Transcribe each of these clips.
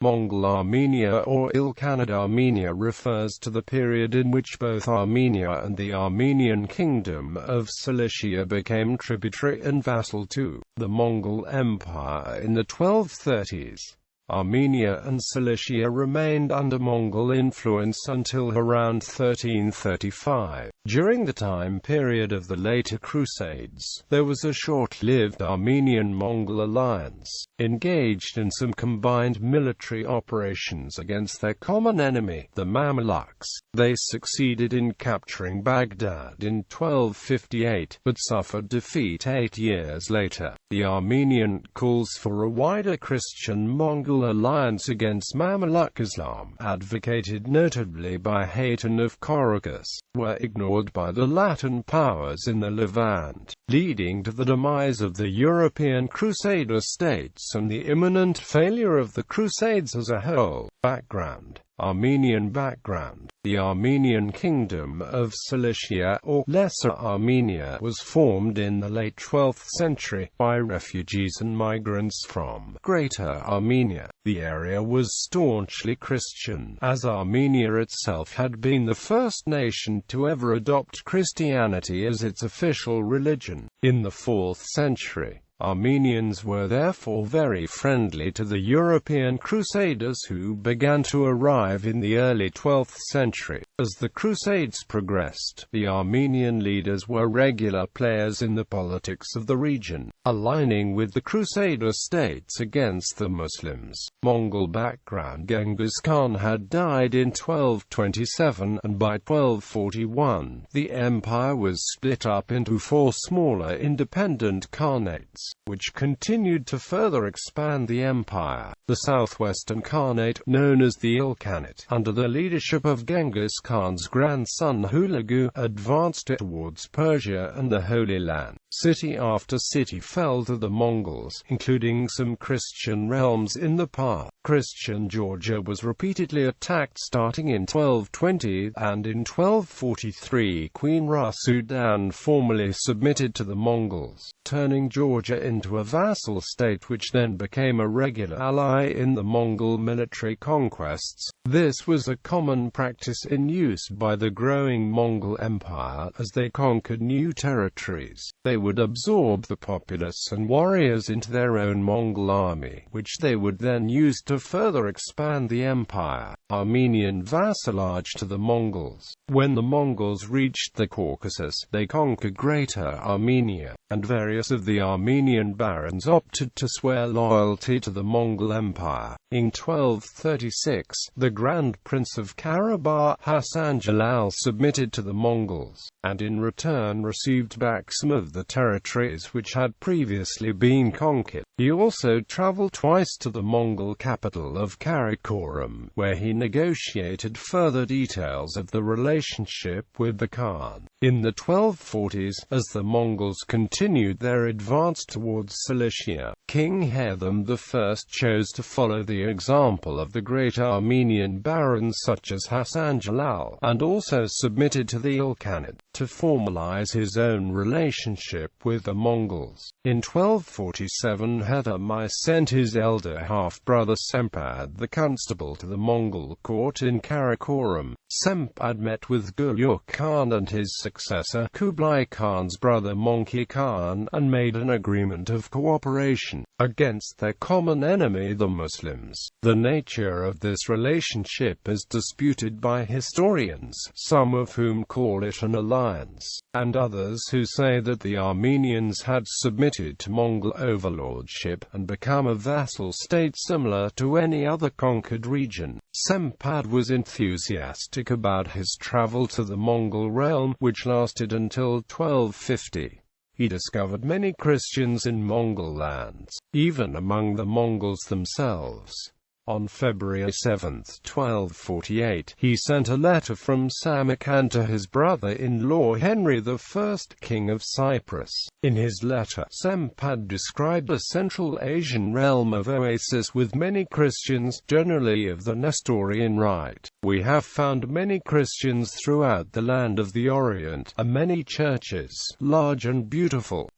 Mongol Armenia or Ilkhanid Armenia refers to the period in which both Armenia and the Armenian Kingdom of Cilicia became tributary and vassal to the Mongol Empire in the 1230s. Armenia and Cilicia remained under Mongol influence until around 1335. During the time period of the later Crusades, there was a short-lived Armenian-Mongol alliance, engaged in some combined military operations against their common enemy, the Mameluks. They succeeded in capturing Baghdad in 1258, but suffered defeat 8 years later. The Armenian calls for a wider Christian-Mongol alliance against Mamluk Islam, advocated notably by Haydn of Coracus, were ignored by the Latin powers in the Levant, leading to the demise of the European Crusader states and the imminent failure of the Crusades as a whole. Background. Armenian background. The Armenian Kingdom of Cilicia, or Lesser Armenia, was formed in the late 12th century by refugees and migrants from Greater Armenia. The area was staunchly Christian, as Armenia itself had been the first nation to ever adopt Christianity as its official religion. In the 4th century, Armenians were therefore very friendly to the European Crusaders who began to arrive in the early 12th century. As the Crusades progressed, the Armenian leaders were regular players in the politics of the region, aligning with the Crusader states against the Muslims. Mongol background. Genghis Khan had died in 1227, and by 1241, the empire was split up into 4 smaller independent khanates, which continued to further expand the empire. The southwestern khanate, known as the Ilkhanid, under the leadership of Genghis Khan's grandson Hulagu, advanced towards Persia and the Holy Land. City after city fell to the Mongols, including some Christian realms in the past. Christian Georgia was repeatedly attacked starting in 1220, and in 1243 Queen Rasudan formally submitted to the Mongols, turning Georgia into a vassal state which then became a regular ally in the Mongol military conquests. This was a common practice in use by the growing Mongol Empire as they conquered new territories. They would absorb the populace and warriors into their own Mongol army, which they would then use to further expand the empire. Armenian vassalage to the Mongols. When the Mongols reached the Caucasus, they conquered Greater Armenia, and various of the Armenian barons opted to swear loyalty to the Mongol Empire. In 1236, the Grand Prince of Karabakh, Hasan Jalal, submitted to the Mongols, and in return received back some of the territories which had previously been conquered. He also traveled twice to the Mongol capital of Karakorum, where he negotiated further details of the relationship with the Khan. In the 1240s, as the Mongols continued their advance towards Cilicia, King Herthum I chose to follow the example of the great Armenian barons such as Hasan Jalal, and also submitted to the Ilkhanid, to formalize his own relationship with the Mongols. In 1247, Herthum I sent his elder half-brother Sampad the constable to the Mongol court in Karakorum. Sampad met with Guluk Khan and his successor Kublai Khan's brother Monkey Khan, and made an agreement of cooperation against their common enemy, the Muslims. The nature of this relationship is disputed by historians, some of whom call it an alliance, and others who say that the Armenians had submitted to Mongol overlordship and become a vassal state similar to any other conquered region. Sampad was enthusiastic about his travel to the Mongol realm, which lasted until 1250. He discovered many Christians in Mongol lands, even among the Mongols themselves. On February 7, 1248, he sent a letter from Samarkand to his brother-in-law Henry I, King of Cyprus. In his letter, Sampad described a Central Asian realm of oasis with many Christians, generally of the Nestorian rite. We have found many Christians throughout the land of the Orient, and many churches, large and beautiful.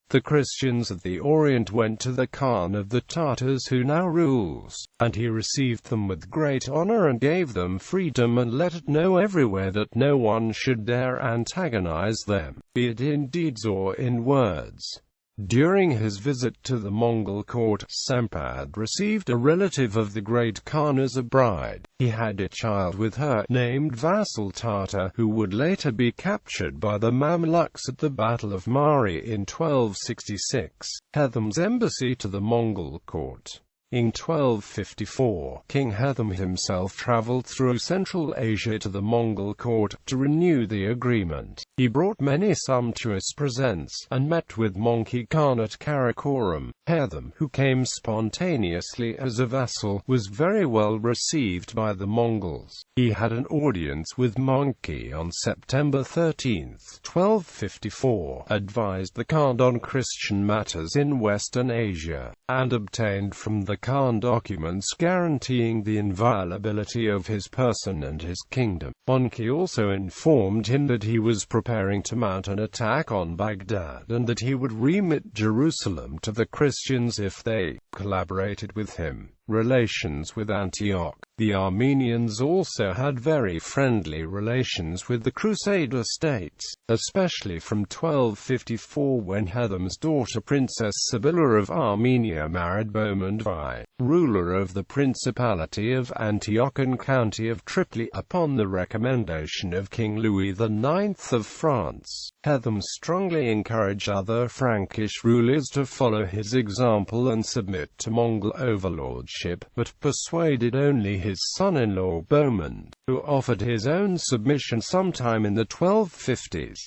The Christians of the Orient went to the Khan of the Tartars who now rules, and he received them with great honor and gave them freedom and let it know everywhere that no one should dare antagonize them, be it in deeds or in words. During his visit to the Mongol court, Sampad received a relative of the great Khan as a bride. He had a child with her, named Vassal Tartar, who would later be captured by the Mameluks at the Battle of Mari in 1266. Herthum's embassy to the Mongol court. In 1254, King Herthum himself traveled through Central Asia to the Mongol court, to renew the agreement. He brought many sumptuous presents, and met with Monkey Khan at Karakoram. Herthum, who came spontaneously as a vassal, was very well received by the Mongols. He had an audience with Monkey on September 13, 1254, advised the Khan on Christian matters in Western Asia, and obtained from the Khan documents guaranteeing the inviolability of his person and his kingdom. Monkey also informed him that he was preparing to mount an attack on Baghdad and that he would remit Jerusalem to the Christians if they collaborated with him. Relations with Antioch. The Armenians also had very friendly relations with the Crusader states, especially from 1254 when Herthum's daughter Princess Sibylla of Armenia married Mamluk-They, ruler of the Principality of Antioch and County of Tripoli, upon the recommendation of King Louis IX of France. Herthum strongly encouraged other Frankish rulers to follow his example and submit to Mongol overlordship, but persuaded only his son-in-law Bohemond, who offered his own submission sometime in the 1250s.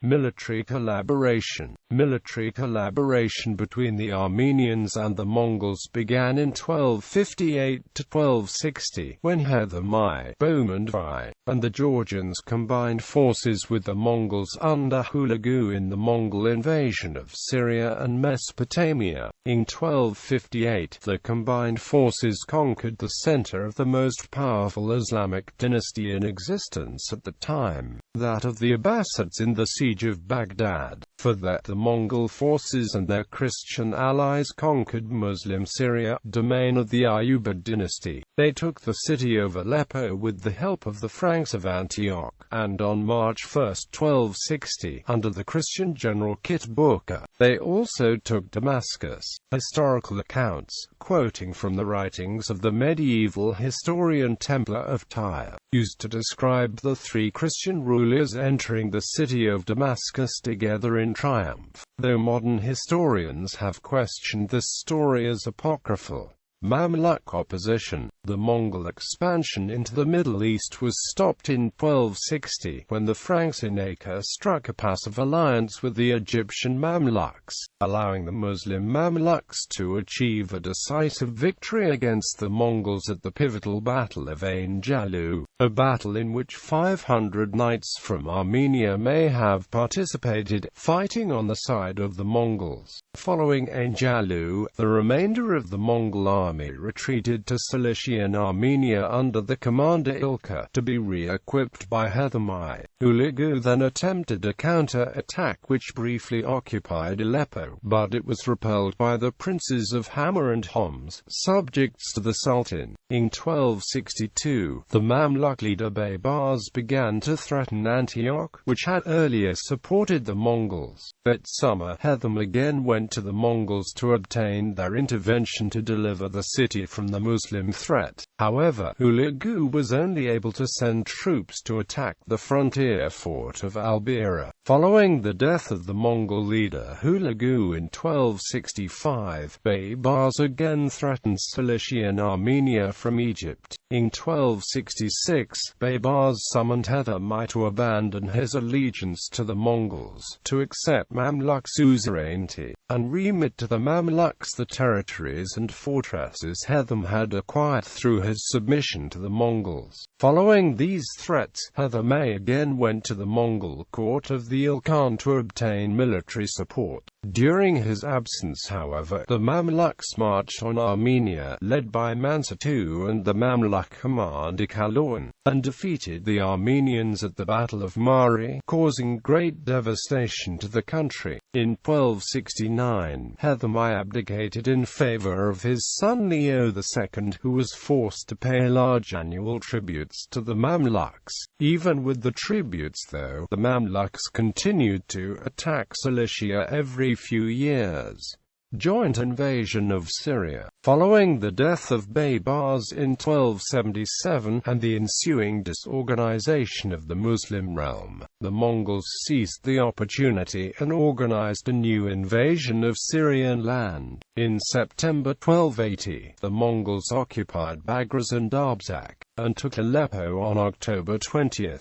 Military collaboration. Military collaboration between the Armenians and the Mongols began in 1258 to 1260, when Herthum I, Bohemond-They, and the Georgians combined forces with the Mongols under Hulagu in the Mongol invasion of Syria and Mesopotamia. In 1258, the combined forces conquered the center of the most powerful Islamic dynasty in existence at the time, that of the Abbasids in the siege of Baghdad. For that the Mongol forces and their Christian allies conquered Muslim Syria, domain of the Ayyubid dynasty. They took the city of Aleppo with the help of the Franks of Antioch, and on March 1, 1260, under the Christian general Kitbuka, they also took Damascus. Historical accounts, quoting from the writings of the medieval historian Templar of Tyre, used to describe the three Christian rulers entering the city of Damascus together in triumph, though modern historians have questioned this story as apocryphal. Mamluk Opposition. The Mongol expansion into the Middle East was stopped in 1260, when the Franks in Acre struck a passive alliance with the Egyptian Mamluks, allowing the Muslim Mameluks to achieve a decisive victory against the Mongols at the pivotal Battle of Ain Jalut, a battle in which 500 knights from Armenia may have participated, fighting on the side of the Mongols. Following Ain Jalut, the remainder of the Mongol army retreated to Cilician Armenia under the commander Ilkha, to be re-equipped by Herthum I. Hulagu then attempted a counter-attack which briefly occupied Aleppo, but it was repelled by the princes of Hama and Homs, subjects to the Sultan. In 1262, the Mamluk leader Baybars began to threaten Antioch, which had earlier supported the Mongols. That summer, Herthum again went to the Mongols to obtain their intervention to deliver the city from the Muslim threat. However, Hulagu was only able to send troops to attack the frontier fort of Albira. Following the death of the Mongol leader Hulagu in 1265, Baybars again threatened Cilician Armenia from Egypt. In 1266, Baybars summoned Herthum I to abandon his allegiance to the Mongols, to accept Mamluk suzerainty, and remit to the Mameluks the territories and fortresses Herthum had acquired through his submission to the Mongols. Following these threats, Herthum I again went to the Mongol court of the Ilkhan to obtain military support. During his absence, however, the Mameluks marched on Armenia, led by Mansa II and the Mamluk commander Kaloyan, and defeated the Armenians at the Battle of Mari, causing great devastation to the country. In 1269, Herthum abdicated in favor of his son Leo II, who was forced to pay large annual tributes to the Mamluks. Even with the tributes though, the Mamluks continued to attack Cilicia every few years. Joint invasion of Syria. Following the death of Baybars in 1277, and the ensuing disorganization of the Muslim realm, the Mongols seized the opportunity and organized a new invasion of Syrian land. In September 1280, the Mongols occupied Baghdad and Abzak, and took Aleppo on October 20.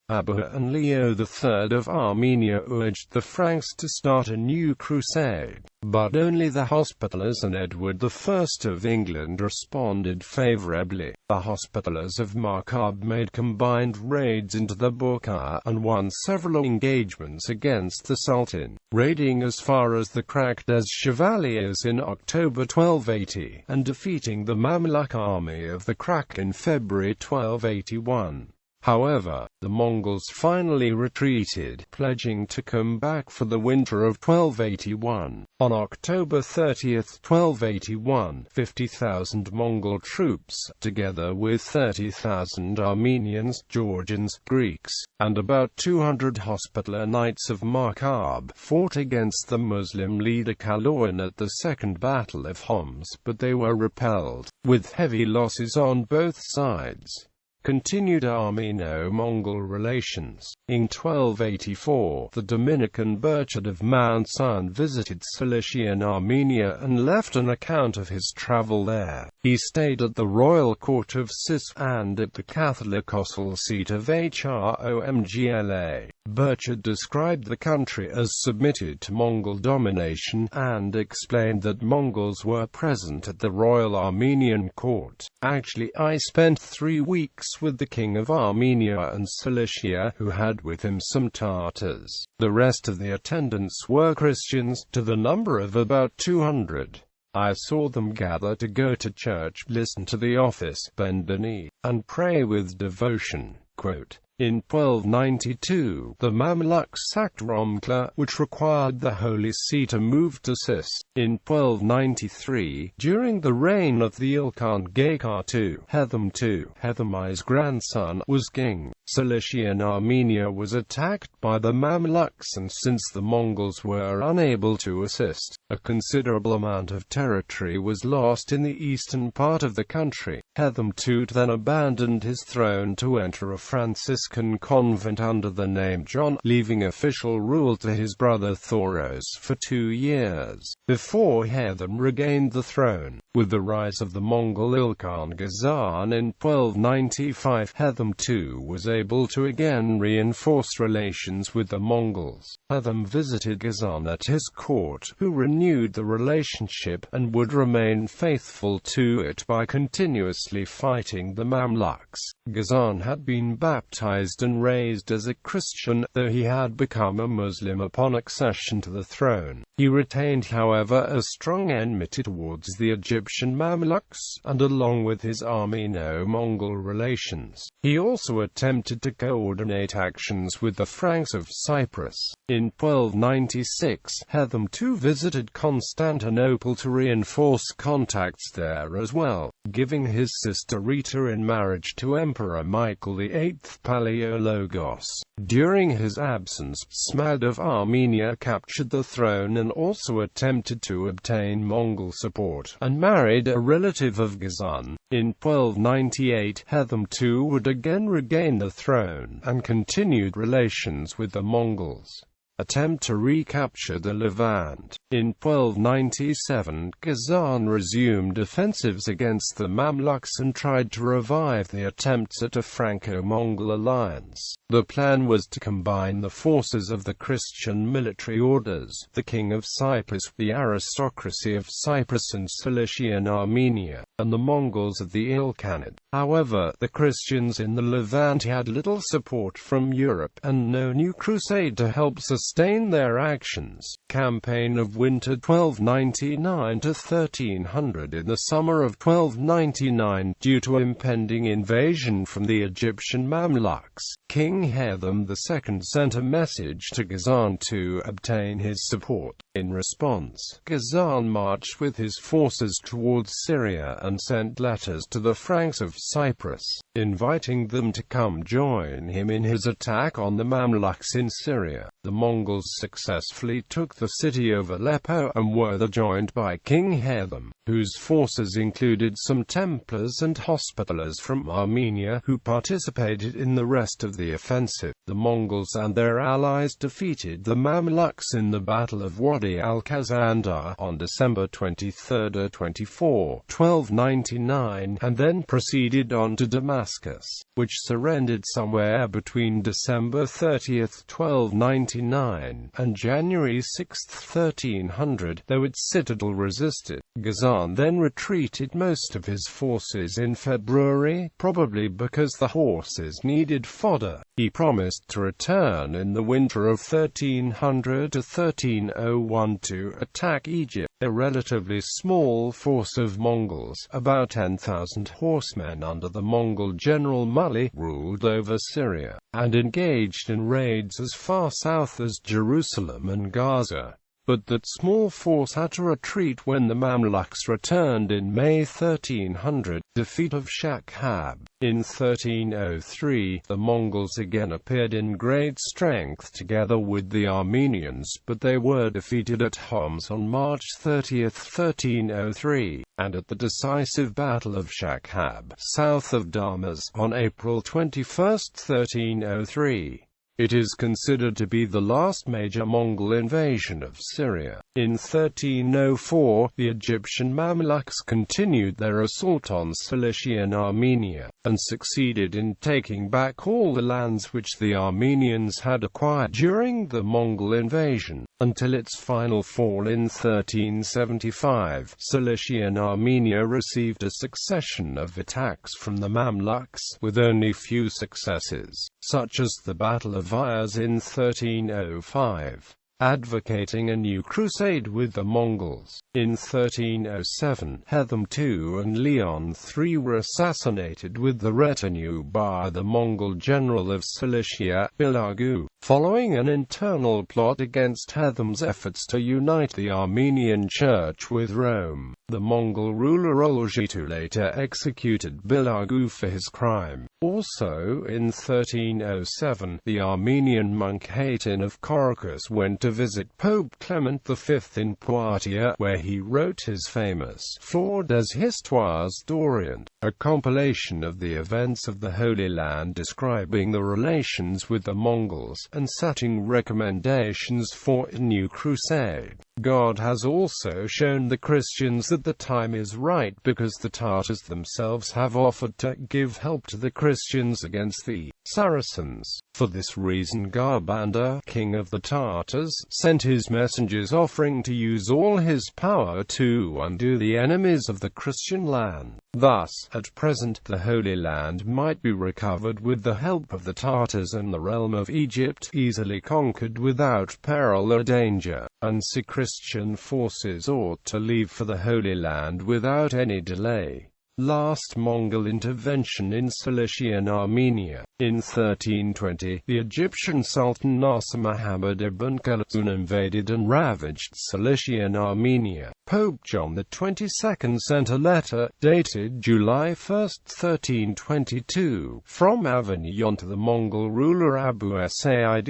Abu and Leo III of Armenia urged the Franks to start a new crusade, but only the Hospitallers and Edward I of England responded favorably. The Hospitallers of Hakob made combined raids into the Bukha and won several engagements against the Sultan, raiding as far as the Crusades Chevaliers in October 1280, and defeating the Mamluk army of the Krak in February 1281. However, the Mongols finally retreated, pledging to come back for the winter of 1281. On October 30, 1281, 50,000 Mongol troops, together with 30,000 Armenians, Georgians, Greeks, and about 200 Hospitaller Knights of Hakob, fought against the Muslim leader Kojoyan at the Second Battle of Homs, but they were repelled, with heavy losses on both sides. Continued Armeno-Mongol relations. In 1284, the Dominican Burchard of Mount Sion visited Cilician Armenia and left an account of his travel there. He stayed at the royal court of Sis, and at the Catholicosal seat of Hromgla. Burchard described the country as submitted to Mongol domination, and explained that Mongols were present at the royal Armenian court. Actually, I spent 3 weeks with the king of Armenia and Cilicia, who had with him some Tartars. The rest of the attendants were Christians, to the number of about 200. I saw them gather to go to church, listen to the office, bend the knee, and pray with devotion. Quote, in 1292, the Mameluks sacked Hromgla, which required the Holy See to move to Sis. In 1293, during the reign of the Ilkhanid II, Herthum II, Herthum's grandson, was king. Cilician Armenia was attacked by the Mameluks, and since the Mongols were unable to assist, a considerable amount of territory was lost in the eastern part of the country. Herthum II then abandoned his throne to enter a Franciscan convent under the name John, leaving official rule to his brother Thoros for 2 years, before Herthum regained the throne. With the rise of the Mongol Ilkhan Ghazan in 1295, Herthum II was able to again reinforce relations with the Mongols. Herthum visited Ghazan at his court, who renewed the relationship, and would remain faithful to it by continuously fighting the Mamluks. Ghazan had been baptized and raised as a Christian, though he had become a Muslim upon accession to the throne. He retained, however, a strong enmity towards the Egyptian Mameluks, and along with his Armeno-Mongol relations, he also attempted to coordinate actions with the Franks of Cyprus. In 1296, Herthum II visited Constantinople to reinforce contacts there as well, giving his sister Rita in marriage to Emperor Michael VIII Palaiologos. During his absence, Smad of Armenia captured the throne and also attempted to obtain Mongol support, and married a relative of Ghazan. In 1298, Herthum II would again regain the throne, and continued relations with the Mongols. Attempt to recapture the Levant. In 1297, Ghazan resumed offensives against the Mamluks and tried to revive the attempts at a Franco-Mongol alliance. The plan was to combine the forces of the Christian military orders, the King of Cyprus, the aristocracy of Cyprus and Cilician Armenia, and the Mongols of the Ilkhanid. However, the Christians in the Levant had little support from Europe, and no new crusade to help sustain sustain their actions. Campaign of Winter 1299–1300. In the summer of 1299, due to impending invasion from the Egyptian Mamluks, King Herthum II sent a message to Ghazan to obtain his support. In response, Ghazan marched with his forces towards Syria and sent letters to the Franks of Cyprus, inviting them to come join him in his attack on the Mamluks in Syria. The Mongols successfully took the city of Aleppo and were there joined by King Herthum, whose forces included some Templars and Hospitallers from Armenia who participated in the rest of the offensive. The Mongols and their allies defeated the Mameluks in the Battle of Wadi al-Khazandar on December 23–24, 1299, and then proceeded on to Damascus, which surrendered somewhere between December 30, 1299, and January 6, 1300, though its citadel resisted. Ghazan then retreated most of his forces in February, probably because the horses needed fodder. He promised to return in the winter of 1300–1301 to attack Egypt. A relatively small force of Mongols, about 10,000 horsemen under the Mongol general Muli, ruled over Syria, and engaged in raids as far south as Jerusalem and Gaza. But that small force had to retreat when the Mamluks returned in May 1300. Defeat of Hakob. In 1303, the Mongols again appeared in great strength together with the Armenians, but they were defeated at Homs on March 30, 1303, and at the decisive Battle of Hakob, south of Damas, on April 21, 1303. It is considered to be the last major Mongol invasion of Syria. In 1304, the Egyptian Mameluks continued their assault on Cilician Armenia, and succeeded in taking back all the lands which the Armenians had acquired during the Mongol invasion, until its final fall in 1375. Cilician Armenia received a succession of attacks from the Mamluks, with only few successes, such as the Battle of Ayaz in 1305. Advocating a new crusade with the Mongols. In 1307, Herthum II and Leon III were assassinated with the retinue by the Mongol general of Cilicia, Argu. Following an internal plot against Herthum's efforts to unite the Armenian Church with Rome, the Mongol ruler Olgitu later executed Argu for his crime. Also, in 1307, the Armenian monk Hatin of Caracas went to visit Pope Clement V in Poitiers, where he wrote his famous Flore des Histoires d'Orient, a compilation of the events of the Holy Land describing the relations with the Mongols, and setting recommendations for a new crusade. God has also shown the Christians that the time is right because the Tartars themselves have offered to give help to the Christians against the Saracens. For this reason Garbanda, king of the Tartars, sent his messengers offering to use all his power to undo the enemies of the Christian land. Thus, at present, the Holy Land might be recovered with the help of the Tartars and the realm of Egypt easily conquered without peril or danger, and Christian forces ought to leave for the Holy Land without any delay. Last Mongol intervention in Cilician Armenia. In 1320, the Egyptian Sultan Nasser Muhammad ibn Khaldun invaded and ravaged Cilician Armenia. Pope John XXII sent a letter, dated July 1, 1322, from Avignon to the Mongol ruler Abu Said,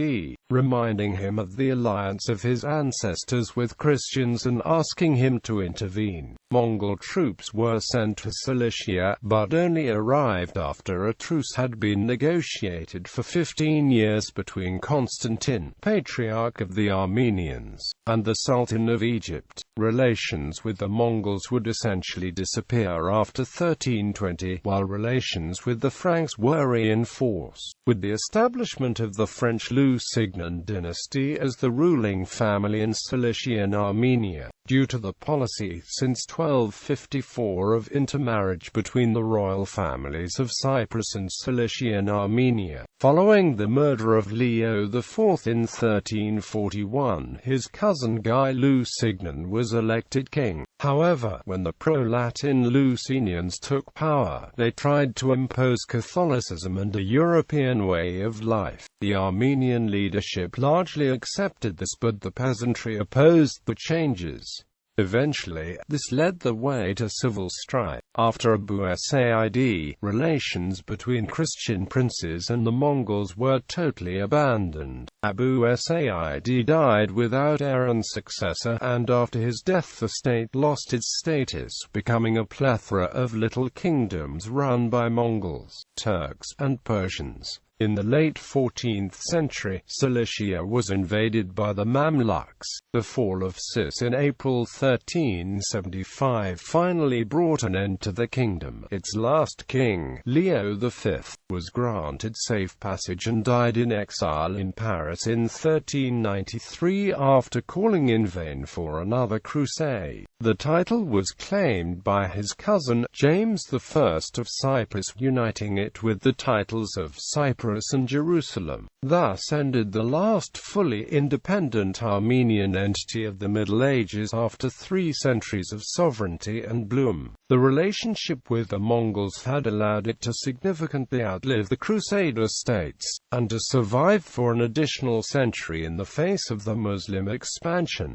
reminding him of the alliance of his ancestors with Christians and asking him to intervene. Mongol troops were sent to Cilicia, but only arrived after a truce had been negotiated for 15 years between Constantine, Patriarch of the Armenians, and the Sultan of Egypt. Relations with the Mongols would essentially disappear after 1320, while relations with the Franks were reinforced, with the establishment of the French Lusignan dynasty as the ruling family in Cilician Armenia. due to the policy since 1254 of intermarriage between the royal families of Cyprus and Cilicia and Armenia. Following the murder of Leo IV in 1341, his cousin Guy Lusignan was elected king. However, when the pro-Latin Lusinians took power, they tried to impose Catholicism and a European way of life. The Armenian leadership largely accepted this, but the peasantry opposed the changes. Eventually, this led the way to civil strife. After Abu Said, relations between Christian princes and the Mongols were totally abandoned. Abu Said died without heir and successor, and after his death the state lost its status, becoming a plethora of little kingdoms run by Mongols, Turks, and Persians. In the late 14th century, Cilicia was invaded by the Mamluks. The fall of Cis in April 1375 finally brought an end to the kingdom. Its last king, Leo V, was granted safe passage and died in exile in Paris in 1393 after calling in vain for another crusade. The title was claimed by his cousin, James I of Cyprus, uniting it with the titles of Cyprus and Jerusalem. Thus ended the last fully independent Armenian entity of the Middle Ages after 3 centuries of sovereignty and bloom. The relationship with the Mongols had allowed it to significantly outlive the Crusader states, and to survive for an additional century in the face of the Muslim expansion.